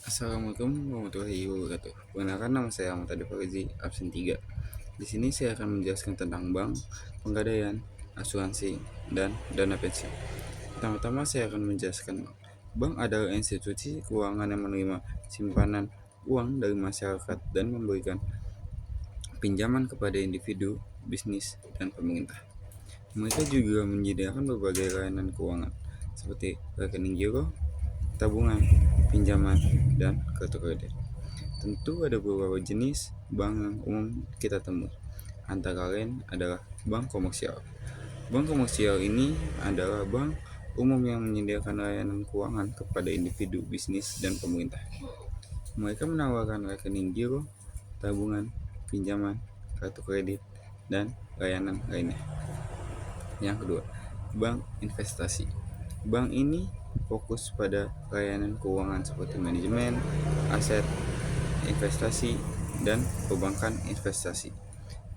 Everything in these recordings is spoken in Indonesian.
Assalamualaikum warahmatullahi wabarakatuh. Perkenalkan, nama saya Ahmad Adi Farizi, absen 3. Di sini saya akan menjelaskan tentang bank, penggadaian, asuransi, dan dana pensiun. Pertama-tama saya akan menjelaskan bank adalah institusi keuangan yang menerima simpanan uang dari masyarakat dan memberikan pinjaman kepada individu, bisnis, dan pemerintah. Mereka juga menyediakan berbagai layanan keuangan seperti rekening giro, tabungan, pinjaman, dan kartu kredit. Tentu ada beberapa jenis bank yang umum kita temui. Antara lain adalah bank komersial. Bank komersial ini adalah bank umum yang menyediakan layanan keuangan kepada individu, bisnis, dan pemerintah. Mereka menawarkan rekening giro, tabungan, pinjaman, kartu kredit, dan layanan lainnya. Yang kedua, bank investasi. Bank ini fokus pada layanan keuangan seperti manajemen, aset, investasi, dan perbankan investasi.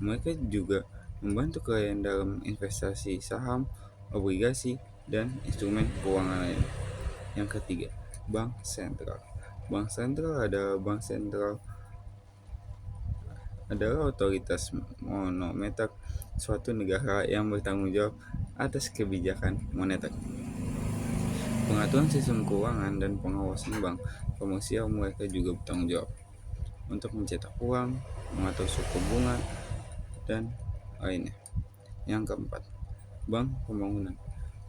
Mereka juga membantu klien dalam investasi saham, obligasi, dan instrumen keuangan lain. Yang ketiga, bank sentral. Bank sentral adalah otoritas moneter suatu negara yang bertanggung jawab atas kebijakan moneter, pengaturan sistem keuangan, dan pengawasan bank komersial. Mereka juga bertanggung jawab untuk mencetak uang, mengatur suku bunga, dan lainnya. Yang keempat, bank pembangunan.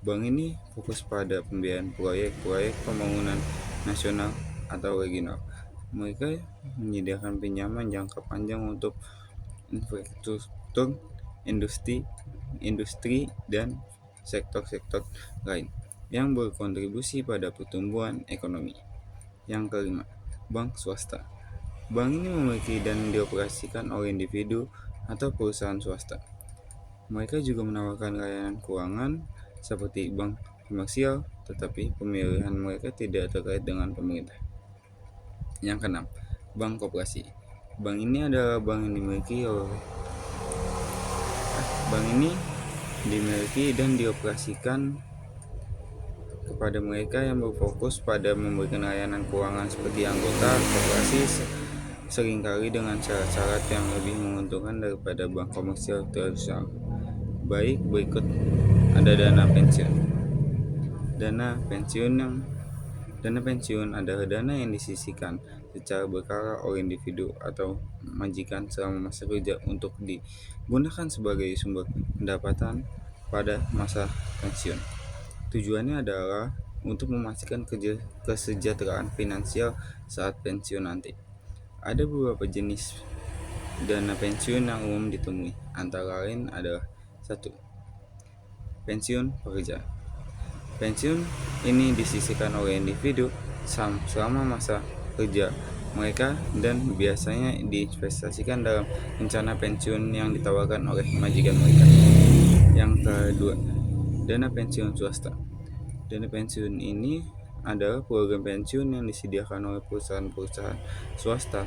Bank ini fokus pada pembiayaan proyek-proyek pembangunan nasional atau regional. Mereka menyediakan pinjaman jangka panjang untuk infrastruktur, industri, dan sektor-sektor lain yang berkontribusi pada pertumbuhan ekonomi. Yang kelima, bank swasta. Bank ini memiliki dan dioperasikan oleh individu atau perusahaan swasta. Mereka juga menawarkan layanan keuangan seperti bank komersial, tetapi pemilihan mereka tidak terkait dengan pemerintah. Yang keenam, bank koperasi. Bank ini dimiliki dan dioperasikan kepada mereka yang berfokus pada memberikan layanan keuangan seperti anggota koperasi, seringkali dengan syarat-syarat yang lebih menguntungkan daripada bank komersial tradisional. Baik, berikut ada dana pensiun. Dana pensiun adalah dana yang disisihkan secara berkala oleh individu atau majikan selama masa kerja untuk digunakan sebagai sumber pendapatan pada masa pensiun. Tujuannya adalah untuk memastikan kesejahteraan finansial saat pensiun nanti. Ada beberapa jenis dana pensiun yang umum ditemui, antara lain adalah 1. Pensiun pekerja. Pensiun ini disisihkan oleh individu selama masa kerja mereka dan biasanya diinvestasikan dalam rencana pensiun yang ditawarkan oleh majikan mereka. Yang kedua, dana pensiun swasta. Dana pensiun ini adalah program pensiun yang disediakan oleh perusahaan-perusahaan swasta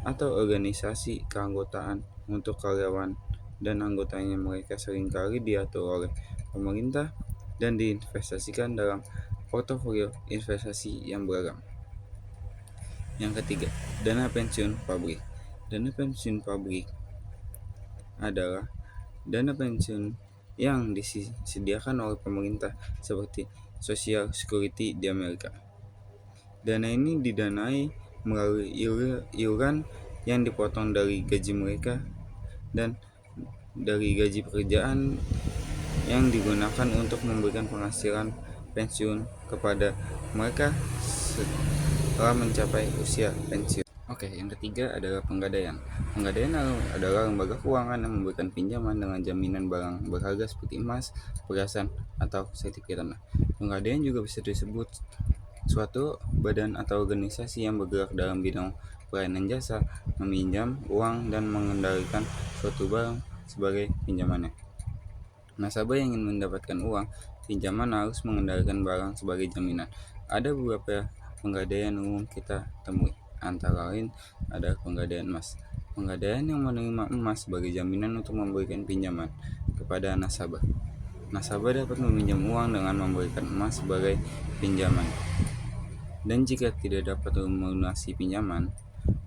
atau organisasi keanggotaan untuk karyawan dan anggotanya. Mereka seringkali diatur oleh pemerintah dan diinvestasikan dalam portofolio investasi yang beragam. Yang ketiga, dana pensiun pabrik. Dana pensiun pabrik adalah dana pensiun yang disediakan oleh pemerintah seperti Social Security di Amerika. Dana ini didanai melalui iuran yang dipotong dari gaji mereka dan dari gaji pekerjaan yang digunakan untuk memberikan penghasilan pensiun kepada mereka setelah mencapai usia pensiun. Oke, yang ketiga adalah penggadaian. Penggadaian adalah lembaga keuangan yang memberikan pinjaman dengan jaminan barang berharga seperti emas, perhiasan, atau sertifikat tanah. Penggadaian juga bisa disebut suatu badan atau organisasi yang bergerak dalam bidang pelayanan jasa, meminjam uang, dan mengendalikan suatu barang sebagai pinjamannya. Nasabah yang ingin mendapatkan uang pinjaman harus mengendalikan barang sebagai jaminan. Ada beberapa penggadaian umum kita temui, antara lain ada penggadaian emas. Penggadaian yang menerima emas sebagai jaminan untuk memberikan pinjaman kepada nasabah. Nasabah dapat meminjam uang dengan memberikan emas sebagai pinjaman. Dan jika tidak dapat melunasi pinjaman,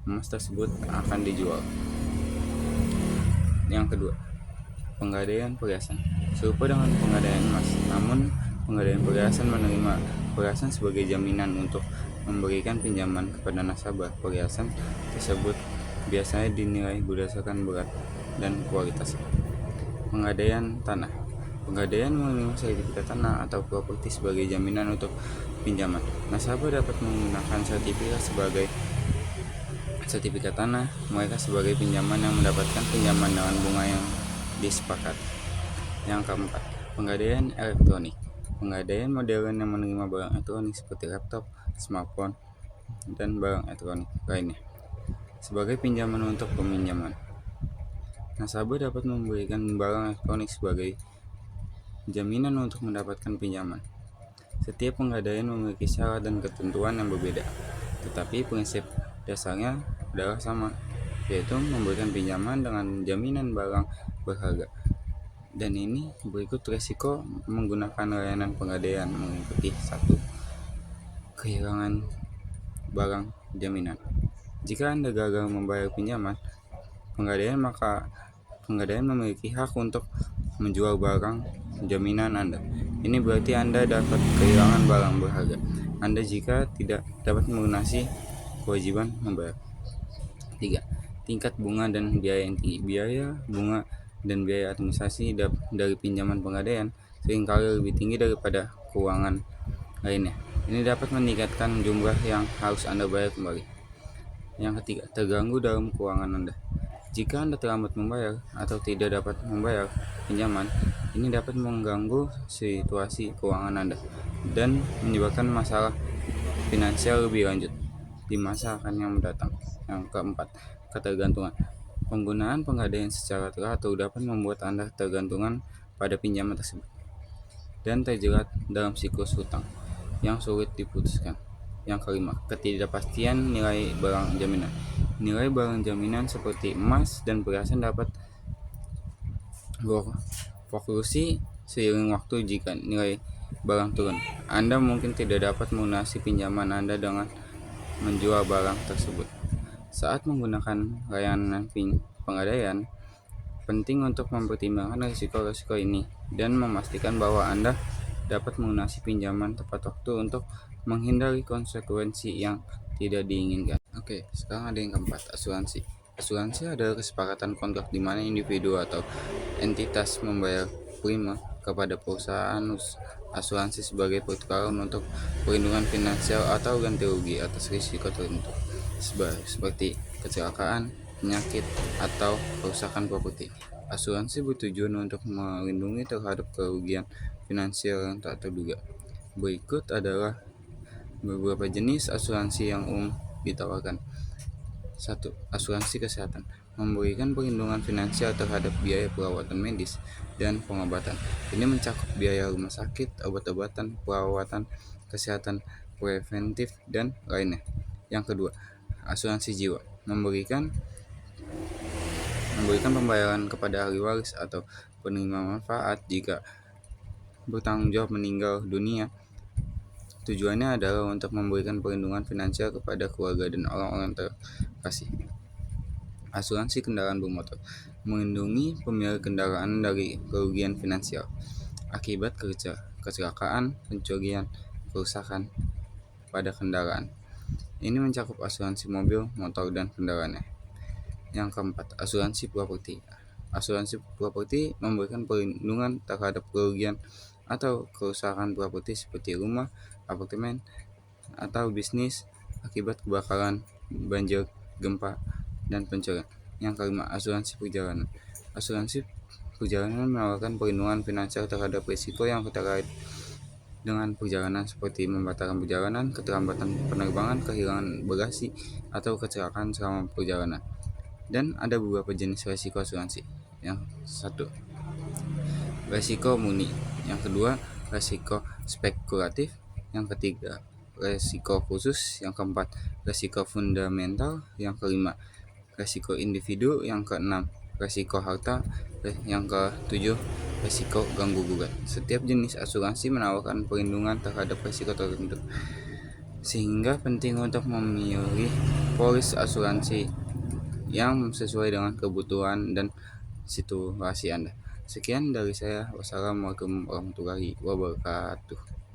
emas tersebut akan dijual. Yang kedua, penggadaian perhiasan. Serupa dengan penggadaian emas, namun penggadaian perhiasan menerima perhiasan sebagai jaminan untuk memberikan pinjaman kepada nasabah. Perhiasan tersebut biasanya dinilai berdasarkan berat dan kualitas. Penggadaian tanah. Penggadaian menerima sertifikat tanah atau properti sebagai jaminan untuk pinjaman. Nasabah dapat menggunakan sertifikat tanah mereka sebagai pinjaman yang mendapatkan pinjaman dengan bunga yang disepakati. Yang keempat, penggadaian elektronik. Penggadaian modern yang menerima barang elektronik seperti laptop, smartphone, dan barang elektronik lainnya sebagai pinjaman untuk peminjaman. Nasabah dapat memberikan barang elektronik sebagai jaminan untuk mendapatkan pinjaman. Setiap penggadaian memiliki syarat dan ketentuan yang berbeda, tetapi prinsip dasarnya adalah sama, yaitu memberikan pinjaman dengan jaminan barang berharga. Dan ini berikut resiko menggunakan layanan penggadaian mengikuti 1. Kehilangan barang jaminan. Jika Anda gagal membayar pinjaman penggadaian, maka penggadaian memiliki hak untuk menjual barang jaminan Anda. Ini berarti Anda dapat kehilangan barang berharga Anda jika tidak dapat melunasi kewajiban membayar. 3. Tingkat bunga dan biaya yang tinggi. Biaya, bunga, dan biaya administrasi dari pinjaman penggadaian seringkali lebih tinggi daripada keuangan lainnya. Ini dapat meningkatkan jumlah yang harus Anda bayar kembali. Yang ketiga, terganggu dalam keuangan Anda. Jika Anda terlambat membayar atau tidak dapat membayar pinjaman, ini dapat mengganggu situasi keuangan Anda dan menyebabkan masalah finansial lebih lanjut di masa yang mendatang. Yang keempat, ketergantungan. Penggunaan penggadaian secara teratur dapat membuat Anda tergantungan pada pinjaman tersebut dan terjerat dalam siklus hutang yang sulit diputuskan. Yang kelima, ketidakpastian nilai barang jaminan. Nilai barang jaminan seperti emas dan perhiasan dapat berfluktuasi seiring waktu. Jika nilai barang turun, Anda mungkin tidak dapat melunasi pinjaman Anda dengan menjual barang tersebut. Saat menggunakan layanan penggadaian, penting untuk mempertimbangkan risiko-risiko ini dan memastikan bahwa Anda dapat melunasi pinjaman tepat waktu untuk menghindari konsekuensi yang tidak diinginkan. Oke, sekarang ada yang keempat, asuransi. Asuransi adalah kesepakatan kontrak di mana individu atau entitas membayar prima kepada perusahaan asuransi sebagai pertukaran untuk perlindungan finansial atau ganti rugi atas risiko tertentu, seperti kecelakaan, penyakit, atau kerusakan properti. Asuransi bertujuan untuk melindungi terhadap kerugian finansial yang tak terduga. Berikut adalah beberapa jenis asuransi yang umum ditawarkan. 1. Asuransi kesehatan memberikan perlindungan finansial terhadap biaya perawatan medis dan pengobatan. Ini mencakup biaya rumah sakit, obat-obatan, perawatan kesehatan preventif, dan lainnya. Yang kedua, asuransi jiwa memberikan pembayaran kepada ahli waris atau penerima manfaat jika bertanggung jawab meninggal dunia. Tujuannya adalah untuk memberikan perlindungan finansial kepada keluarga dan orang-orang terkasih. Asuransi kendaraan bermotor melindungi pemilik kendaraan dari kerugian finansial akibat kecelakaan, pencurian, kerusakan pada kendaraan. Ini mencakup asuransi mobil, motor, dan kendaraannya. Yang keempat, asuransi properti. Asuransi properti memberikan perlindungan terhadap kerugian atau kerusakan properti seperti rumah, apartemen, atau bisnis akibat kebakaran, banjir, gempa, dan pencurian. Yang kelima, asuransi perjalanan. Asuransi perjalanan menawarkan perlindungan finansial terhadap risiko yang terkait dengan perjalanan seperti membatalkan perjalanan, keterlambatan penerbangan, kehilangan bagasi, atau kecelakaan selama perjalanan. Dan ada beberapa jenis risiko asuransi. Yang satu, risiko murni. Yang kedua, risiko spekulatif. Yang ketiga, risiko khusus. Yang keempat, risiko fundamental. Yang kelima, risiko individu. Yang keenam, risiko harta. Yang ketujuh, risiko ganggu gugat. Setiap jenis asuransi menawarkan perlindungan terhadap risiko tertentu. Sehingga penting untuk memilih polis asuransi yang sesuai dengan kebutuhan dan situasi Anda. Sekian dari saya. Wassalamualaikum warahmatullahi wabarakatuh.